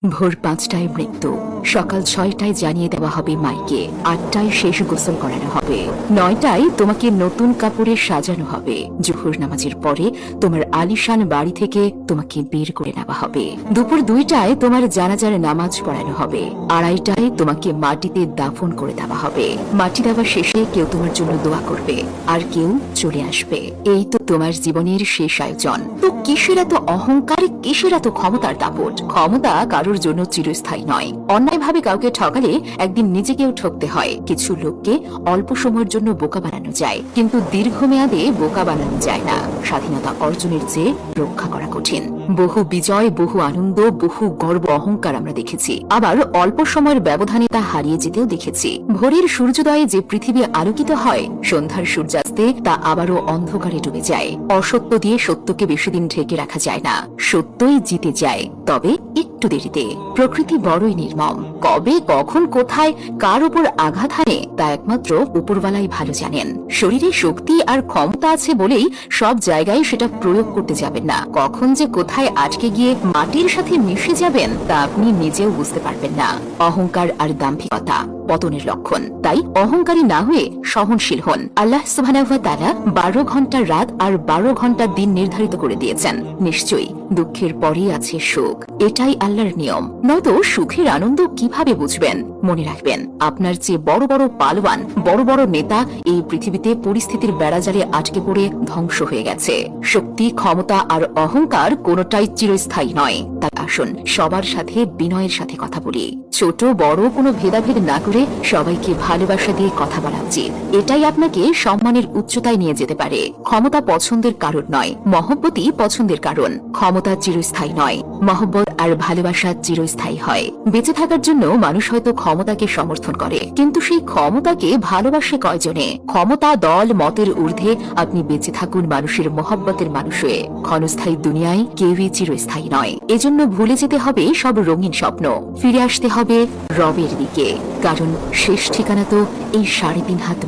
ভোর ৫টায় মৃত্যু, সকাল ৬টায় জানিয়ে দেওয়া হবে মাইকে, ৮টায় শেষ গোসল করানো হবে, ৯টায় তোমাকে নতুন কাপড়ে সাজানো হবে, জোহর নামাজের পরে তোমার আলিশান বাড়ি থেকে তোমাকে বের করে নেওয়া হবে, দুপুর ২টায় তোমার জানাজার নামাজ পড়ানো হবে, ২:৩০টায় তোমাকে মাটিতে দাফন করে দেওয়া হবে। মাটি দেওয়া শেষে কেউ তোমার জন্য দোয়া করবে, আর কেউ চলে আসবে। এই তো তোমার জীবনের শেষ আয়োজন। তো কিসের এত অহংকার, কিসের এত ক্ষমতার দাপট? ক্ষমতা কারোর জন্য চিরস্থায়ী নয়। অন্যায়ভাবে কাউকে ঠকালে একদিন নিজেকেও ঠকতে হয়। কিছু লোককে অল্প সময়ের জন্য বোকা বানানো যায়, কিন্তু দীর্ঘমেয়াদে বোকা বানানো যায় না। স্বাধীনতা অর্জনের চেয়ে রক্ষা করা কঠিন। বহু বিজয়, বহু আনন্দ, বহু গর্ব, অহংকার আমরা দেখেছি, আবার অল্প সময়ের ব্যবধানে তা হারিয়ে যেতেও দেখেছি। ভোরের সূর্যোদয়ে যে পৃথিবী আলোকিত হয়, সন্ধ্যার সূর্যাস্তে তা আবারও অন্ধকারে ডুবে যায়। অসত্য দিয়ে সত্যকে বেশি দিন ঢেকে রাখা যায় না, সত্যই জিতে যায়, তবে একটু দেরিতে। প্রকৃতি বড়ই নির্মম, কবে, কখন, কোথায়, কার উপর আঘাত হানে তা একমাত্র উপরওয়ালাই ভালো জানেন। শরীরে শক্তি আর ক্ষমতা আছে বলেই সব জায়গায় সেটা প্রয়োগ করতে যাবেন না। কখন যে কোথায় আটকে গিয়ে মাটির সাথে মিশে যাবেন তা আপনি নিজেও বুঝতে পারবেন না। অহংকার আর দাম্ভিকতা পতনের লক্ষণ। তাই অহংকারী না হয়ে সহনশীল হন। আল্লাহ সুবহানাহু ওয়া তাআলা ১২ ঘন্টা রাত আর ১২ ঘন্টা দিন নির্ধারিত করে দিয়েছেন। নিশ্চয়ই দুঃখের পরেই আছে সুখ, এটাই আল্লাহর নিয়ম। নয়তো সুখের আনন্দ কিভাবে বুঝবেন? মনে রাখবেন, আপনার চেয়ে বড় বড় পালোয়ান, বড় বড় নেতা এই পৃথিবীতে পরিস্থিতির বেড়াজালে আটকে পড়ে ধ্বংস হয়ে গেছে। শক্তি, ক্ষমতা আর অহংকার কোনোটাই চিরস্থায়ী নয়। তাই আসুন সবার সাথে বিনয়ের সাথে কথা বলি। ছোট বড় কোনো ভেদাভেদ না করে সবাইকে ভালোবাসা দিয়ে কথা বলা উচিত। এটাই আপনাকে সম্মানের উচ্চতায় নিয়ে যেতে পারে। ক্ষমতা পছন্দের কারণ নয়, মহব্বতই পছন্দের কারণ। ক্ষমতা চিরস্থায়ী নয়, মহব্বত আর ভালোবাসা চিরস্থায়ী হয়। বেঁচে থাকার জন্য মানুষ হয়তো ক্ষমতাকে সমর্থন করে, কিন্তু সেই ক্ষমতাকে ভালোবাসে কয়জনে? ক্ষমতা, দল, মতের ঊর্ধ্বে আপনি বেঁচে থাকুন মানুষের মহব্বতের মানুষ হয়ে। ক্ষণস্থায়ী দুনিয়ায় কেউই চিরস্থায়ী নয়। এজন্য ভুলে যেতে হবে সব রঙিন স্বপ্ন, ফিরে আসতে হবে রবের দিকে, কারণ শেষ ঠিকানা তো এই ৩.৫ হাত।